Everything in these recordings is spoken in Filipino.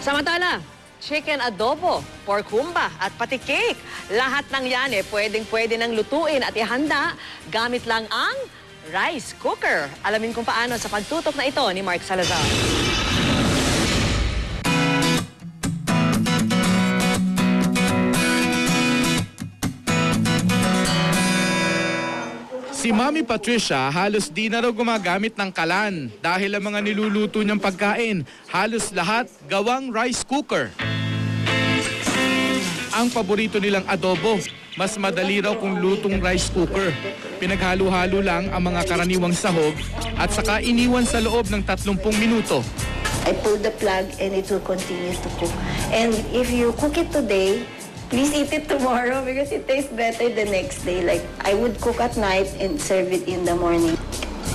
Samantala, chicken adobo, pork humba at pati cake. Lahat ng yan pwedeng-pwede nang lutuin at ihanda gamit lang ang rice cooker. Alamin kung paano sa pagtutok na ito ni Mark Salazar. Si Mami Patricia halos di na raw gumagamit ng kalan dahil ang mga niluluto niyang pagkain halos lahat gawang rice cooker. Ang paborito nilang adobo, mas madali raw kung lutong rice cooker. Pinaghalo-halo lang ang mga karaniwang sahog at saka iniwan sa loob ng 30 minuto. I pull the plug and it will continue to cook. And if you cook it today, please eat it tomorrow because it tastes better the next day. Like, I would cook at night and serve it in the morning.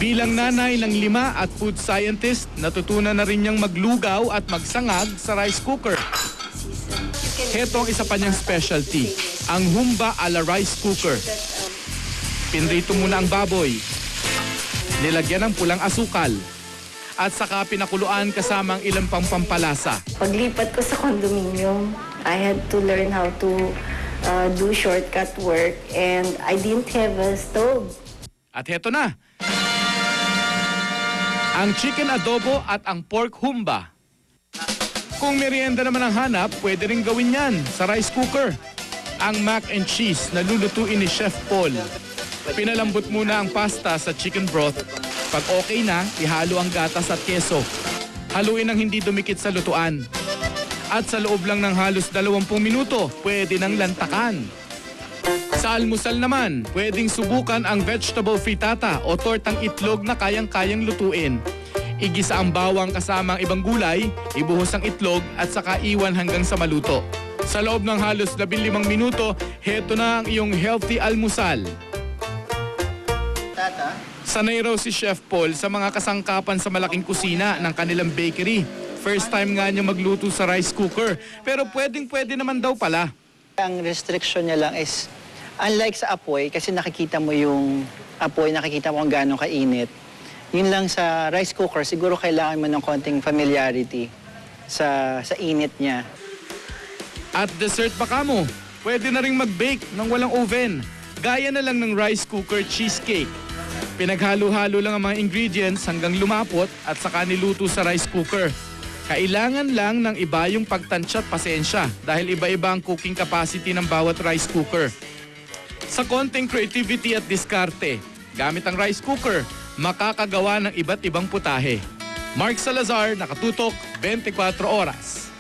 Bilang nanay ng 5 at food scientist, natutunan na rin niyang maglugaw at magsangag sa rice cooker. Heto ang isa pa niyang specialty, ang humba a la rice cooker. Pinrito muna ang baboy, nilagyan ng pulang asukal, at saka pinakuluan kasamang ilang pang pampalasa. Paglipat ko sa condominium, I had to learn how to do shortcut work and I didn't have a stove. At heto na, ang chicken adobo at ang pork humba. Kung merienda naman ang hanap, pwede rin gawin yan sa rice cooker. Ang mac and cheese na lulutuin ni Chef Paul. Pinalambot muna ang pasta sa chicken broth. Pag okay na, ihalo ang gatas at keso. Haluin ang hindi dumikit sa lutuan. At sa loob lang ng halos 20 minuto, pwede nang lantakan. Sa almusal naman, pwedeng subukan ang vegetable frittata o tortang itlog na kayang-kayang lutuin. Igisa ang bawang kasama ang ibang gulay, ibuhos ang itlog at saka iwan hanggang sa maluto. Sa loob ng halos 15 minuto, heto na ang iyong healthy almusal. Sanay raw si Chef Paul sa mga kasangkapan sa malaking kusina ng kanilang bakery. First time nga niya magluto sa rice cooker, pero pwedeng-pwede naman daw pala. Ang restriction niya lang is, unlike sa apoy, kasi nakikita mo yung apoy, nakikita mo kung gaano kainit. Yun lang sa rice cooker, siguro kailangan mo ng konting familiarity sa init niya. At dessert pa kamo, pwede na ring mag-bake ng walang oven. Gaya na lang ng rice cooker cheesecake. Pinaghalo-halo lang ang mga ingredients hanggang lumapot at saka niluto sa rice cooker. Kailangan lang ng iba yung pagtansya at pasensya dahil iba-iba ang cooking capacity ng bawat rice cooker. Sa konting creativity at diskarte, gamit ang rice cooker, makakagawa ng iba't ibang putahe. Mark Salazar, nakatutok, 24 oras.